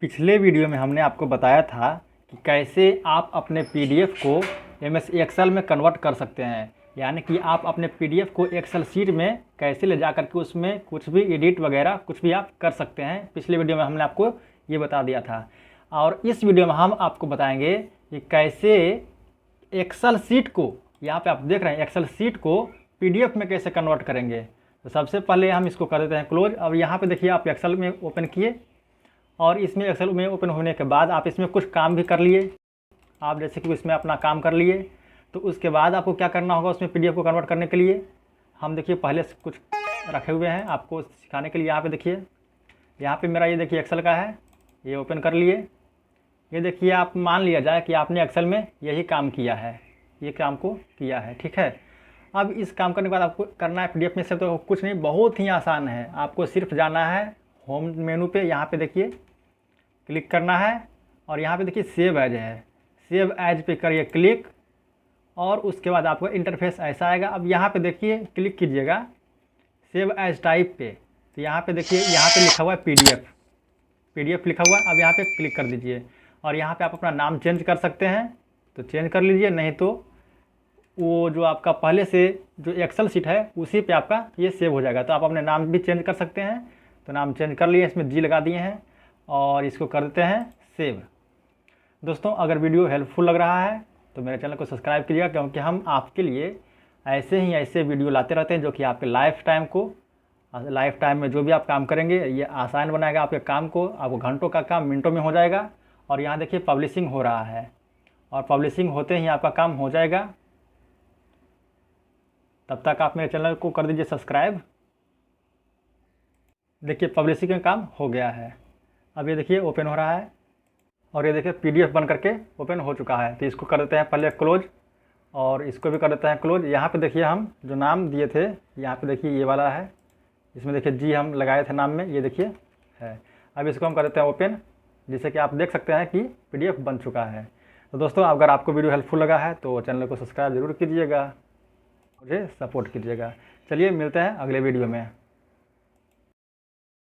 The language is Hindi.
पिछले वीडियो में हमने आपको बताया था कि कैसे आप अपने पीडीएफ को एमएस एक्सेल में कन्वर्ट कर सकते हैं। यानी कि आप अपने पीडीएफ को एक्सेल शीट में कैसे ले जा करके उसमें कुछ भी एडिट वगैरह कुछ भी आप कर सकते हैं। पिछले वीडियो में हमने आपको ये बता दिया था और इस वीडियो में हम आपको बताएंगे कि कैसे एक्सेल शीट को, यहाँ पे आप देख रहे हैं एक्सेल शीट को पीडीएफ में कैसे कन्वर्ट करेंगे। तो सबसे पहले हम इसको कर देते हैं क्लोज। अब यहाँ पे देखिए आप एक्सेल में ओपन किए और इसमें एक्सेल में ओपन होने के बाद आप इसमें कुछ काम भी कर लिए। आप जैसे कि इसमें अपना काम कर लिए तो उसके बाद आपको क्या करना होगा उसमें पीडीएफ को कन्वर्ट करने के लिए। हम देखिए पहले से कुछ रखे हुए हैं आपको सिखाने के लिए। यहाँ पे देखिए, यहाँ पे मेरा ये देखिए एक्सेल का है, ये ओपन कर लिए। ये देखिए आप मान लिया जाए कि आपने एक्सेल में यही काम किया है, ये काम को किया है, ठीक है। अब इस काम करने के बाद आपको करना है पीडीएफ में से तो कुछ नहीं, बहुत ही आसान है। आपको सिर्फ जाना है होम मेनू पे, यहाँ पे देखिए क्लिक करना है और यहाँ पे देखिए सेव एज है, सेव एज पे करिए क्लिक और उसके बाद आपको इंटरफेस ऐसा आएगा। अब यहाँ पे देखिए क्लिक कीजिएगा सेव एज टाइप पे, तो यहाँ पे देखिए यहाँ पे लिखा हुआ है पीडीएफ लिखा हुआ है। अब यहाँ पे क्लिक कर दीजिए और यहाँ पे आप अपना नाम चेंज कर सकते हैं तो चेंज कर लीजिए, नहीं तो वो जो आपका पहले से जो एक्सेल शीट है उसी पे आपका ये सेव हो जाएगा। तो आप अपने नाम भी चेंज कर सकते हैं। तो नाम चेंज कर लिए, इसमें जी लगा दिए हैं और इसको कर देते हैं सेव। दोस्तों अगर वीडियो हेल्पफुल लग रहा है तो मेरे चैनल को सब्सक्राइब कीजिएगा, क्योंकि हम आपके लिए ऐसे वीडियो लाते रहते हैं जो कि आपके लाइफ टाइम में जो भी आप काम करेंगे ये आसान बनाएगा आपके काम को। आपको घंटों का काम मिनटों में हो जाएगा। और यहाँ देखिए पब्लिशिंग हो रहा है और पब्लिशिंग होते ही आपका काम हो जाएगा। तब तक आप मेरे चैनल को कर दीजिए सब्सक्राइब। देखिए पब्लिशिंग का काम हो गया है। अब ये देखिए ओपन हो रहा है और ये देखिए पीडीएफ बन करके ओपन हो चुका है। तो इसको कर देते हैं पहले क्लोज और इसको भी कर देते हैं क्लोज। यहाँ पे देखिए हम जो नाम दिए थे, यहाँ पे देखिए ये वाला है, इसमें देखिए जी हम लगाए थे नाम में, ये देखिए है। अब इसको हम कर देते हैं ओपन, जिससे कि आप देख सकते हैं कि पीडीएफ बन चुका है। तो दोस्तों अगर आपको वीडियो हेल्पफुल लगा है तो चैनल को सब्सक्राइब जरूर कीजिएगा, मुझे सपोर्ट कीजिएगा। चलिए मिलते हैं अगले वीडियो में।